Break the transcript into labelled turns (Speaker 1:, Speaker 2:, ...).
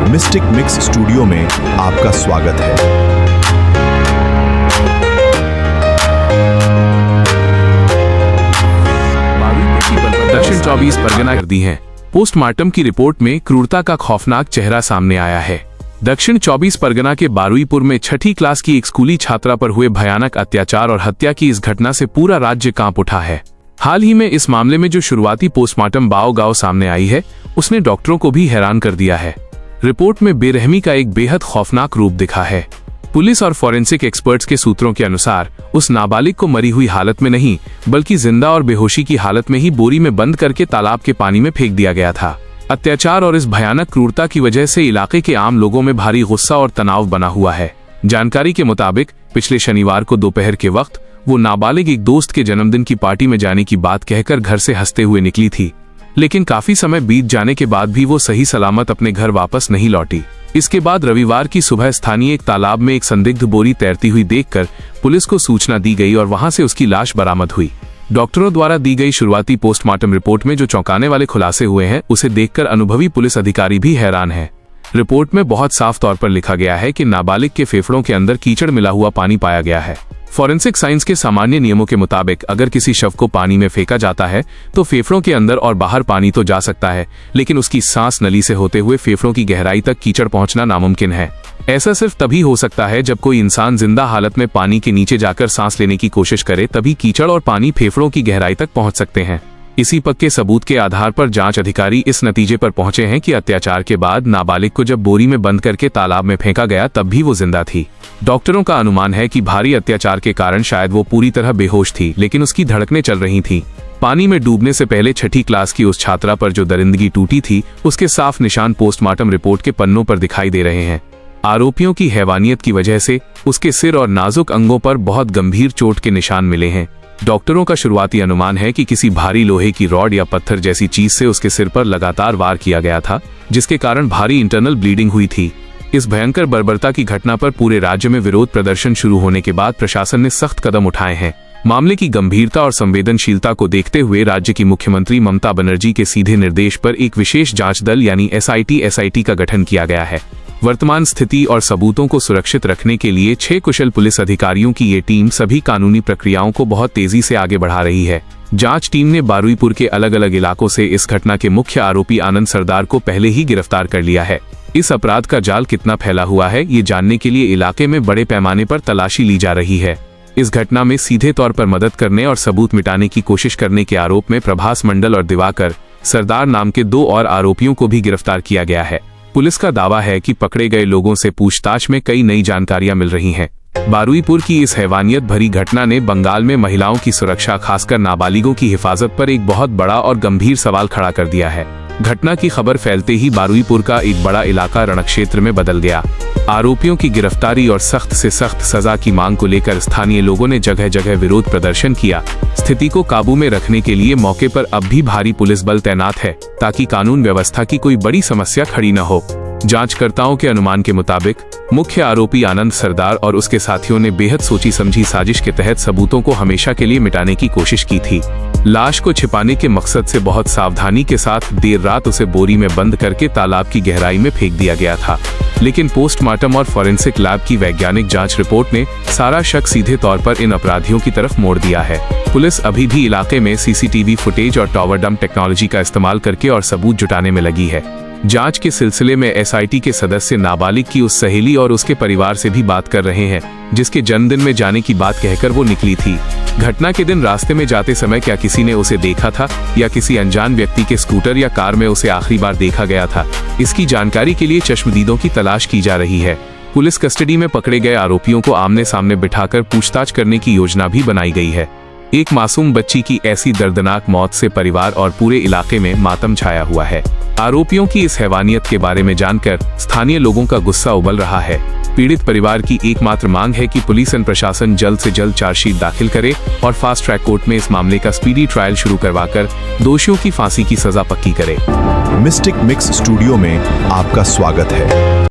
Speaker 1: Mistake mix studio में आपका स्वागत है।
Speaker 2: दक्षिण 24 परगना कर दी हैं। पोस्टमार्टम की रिपोर्ट में क्रूरता का खौफनाक चेहरा सामने आया है। दक्षिण 24 परगना के बारुईपुर में छठी क्लास की एक स्कूली छात्रा पर हुए भयानक अत्याचार और हत्या की इस घटना से पूरा राज्य कांप उठा है। हाल ही में इस मामले में जो शुरुआती पोस्टमार्टम बाओ सामने आई है, उसने डॉक्टरों को भी हैरान कर दिया है। रिपोर्ट में बेरहमी का एक बेहद खौफनाक रूप दिखा है। पुलिस और फॉरेंसिक एक्सपर्ट्स के सूत्रों के अनुसार उस नाबालिग को मरी हुई हालत में नहीं, बल्कि जिंदा और बेहोशी की हालत में ही बोरी में बंद करके तालाब के पानी में फेंक दिया गया था। अत्याचार और इस भयानक क्रूरता की वजह से इलाके के आम लोगों में भारी गुस्सा और तनाव बना हुआ है। जानकारी के मुताबिक पिछले शनिवार को दोपहर के वक्त वो नाबालिग एक दोस्त के जन्मदिन की पार्टी में जाने की बात कहकर घर से हंसते हुए निकली थी, लेकिन काफी समय बीत जाने के बाद भी वो सही सलामत अपने घर वापस नहीं लौटी। इसके बाद रविवार की सुबह स्थानीय एक तालाब में एक संदिग्ध बोरी तैरती हुई देखकर पुलिस को सूचना दी गई और वहां से उसकी लाश बरामद हुई। डॉक्टरों द्वारा दी गई शुरुआती पोस्टमार्टम रिपोर्ट में जो चौंकाने वाले खुलासे हुए हैं, उसे देखकर अनुभवी पुलिस अधिकारी भी हैरान है। रिपोर्ट में बहुत साफ तौर पर लिखा गया है कि नाबालिग के फेफड़ों के अंदर कीचड़ मिला हुआ पानी पाया गया है। फॉरेंसिक साइंस के सामान्य नियमों के मुताबिक अगर किसी शव को पानी में फेंका जाता है तो फेफड़ों के अंदर और बाहर पानी तो जा सकता है, लेकिन उसकी सांस नली से होते हुए फेफड़ों की गहराई तक कीचड़ पहुंचना नामुमकिन है। ऐसा सिर्फ तभी हो सकता है जब कोई इंसान जिंदा हालत में पानी के नीचे जाकर सांस लेने की कोशिश करे, तभी कीचड़ और पानी फेफड़ों की गहराई तक पहुंच सकते हैं। इसी पक्के सबूत के आधार पर जांच अधिकारी इस नतीजे पर पहुंचे हैं कि अत्याचार के बाद नाबालिग को जब बोरी में बंद करके तालाब में फेंका गया तब भी वो जिंदा थी। डॉक्टरों का अनुमान है कि भारी अत्याचार के कारण शायद वो पूरी तरह बेहोश थी, लेकिन उसकी धड़कनें चल रही थीं। पानी में डूबने से पहले छठी क्लास की उस छात्रा पर जो दरिंदगी टूटी थी, उसके साफ निशान पोस्टमार्टम रिपोर्ट के पन्नों पर दिखाई दे रहे हैं। आरोपियों की हैवानियत की वजह से उसके सिर और नाजुक अंगों पर बहुत गंभीर चोट के निशान मिले हैं। डॉक्टरों का शुरुआती अनुमान है कि किसी भारी लोहे की रॉड या पत्थर जैसी चीज से उसके सिर पर लगातार वार किया गया था, जिसके कारण भारी इंटरनल ब्लीडिंग हुई थी। इस भयंकर बर्बरता की घटना पर पूरे राज्य में विरोध प्रदर्शन शुरू होने के बाद प्रशासन ने सख्त कदम उठाए हैं। मामले की गंभीरता और संवेदनशीलता को देखते हुए राज्य की मुख्यमंत्री ममता बनर्जी के सीधे निर्देश पर एक विशेष जांच दल यानी एसआईटी का गठन किया गया है। वर्तमान स्थिति और सबूतों को सुरक्षित रखने के लिए 6 कुशल पुलिस अधिकारियों की ये टीम सभी कानूनी प्रक्रियाओं को बहुत तेजी से आगे बढ़ा रही है। जांच टीम ने बारुईपुर के अलग अलग इलाकों से इस घटना के मुख्य आरोपी आनंद सरदार को पहले ही गिरफ्तार कर लिया है। इस अपराध का जाल कितना फैला हुआ है, ये जानने के लिए इलाके में बड़े पैमाने पर तलाशी ली जा रही है। इस घटना में सीधे तौर पर मदद करने और सबूत मिटाने की कोशिश करने के आरोप में प्रभास मंडल और दिवाकर सरदार नाम के 2 और आरोपियों को भी गिरफ्तार किया गया है। पुलिस का दावा है कि पकड़े गए लोगों से पूछताछ में कई नई जानकारियां मिल रही हैं। बारुईपुर की इस हैवानियत भरी घटना ने बंगाल में महिलाओं की सुरक्षा, खासकर नाबालिगों की हिफाजत पर एक बहुत बड़ा और गंभीर सवाल खड़ा कर दिया है। घटना की खबर फैलते ही बारुईपुर का एक बड़ा इलाका रणक्षेत्र में बदल गया। आरोपियों की गिरफ्तारी और सख्त से सख्त सजा की मांग को लेकर स्थानीय लोगों ने जगह जगह विरोध प्रदर्शन किया। स्थिति को काबू में रखने के लिए मौके पर अब भी भारी पुलिस बल तैनात है, ताकि कानून व्यवस्था की कोई बड़ी समस्या खड़ी न हो। जांचकर्ताओं के अनुमान के मुताबिक मुख्य आरोपी आनंद सरदार और उसके साथियों ने बेहद सोची समझी साजिश के तहत सबूतों को हमेशा के लिए मिटाने की कोशिश की थी। लाश को छिपाने के मकसद से बहुत सावधानी के साथ देर रात उसे बोरी में बंद करके तालाब की गहराई में फेंक दिया गया था, लेकिन पोस्टमार्टम और फॉरेंसिक लैब की वैज्ञानिक जांच रिपोर्ट ने सारा शक सीधे तौर पर इन अपराधियों की तरफ मोड़ दिया है। पुलिस अभी भी इलाके में सीसीटीवी फुटेज और टावर डंप टेक्नोलॉजी का इस्तेमाल करके और सबूत जुटाने में लगी है। जांच के सिलसिले में एसआईटी के सदस्य नाबालिग की उस सहेली और उसके परिवार से भी बात कर रहे हैं, जिसके जन्मदिन में जाने की बात कहकर वो निकली थी। घटना के दिन रास्ते में जाते समय क्या किसी ने उसे देखा था या किसी अनजान व्यक्ति के स्कूटर या कार में उसे आखिरी बार देखा गया था? इसकी जानकारी के लिए चश्मदीदों की तलाश की जा रही है। पुलिस कस्टडी में पकड़े गए आरोपियों को आमने सामने बिठाकर पूछताछ करने की योजना भी बनाई गई है। एक मासूम बच्ची की ऐसी दर्दनाक मौत से परिवार और पूरे इलाके में मातम छाया हुआ है। आरोपियों की इस हैवानियत के बारे में जानकर स्थानीय लोगों का गुस्सा उबल रहा है। पीड़ित परिवार की एकमात्र मांग है कि पुलिस और प्रशासन जल्द से जल्द चार्जशीट दाखिल करे और फास्ट ट्रैक कोर्ट में इस मामले का स्पीडी ट्रायल शुरू करवाकर दोषियों की फांसी की सजा पक्की करे।
Speaker 1: मिस्टिक मिक्स स्टूडियो में आपका स्वागत है।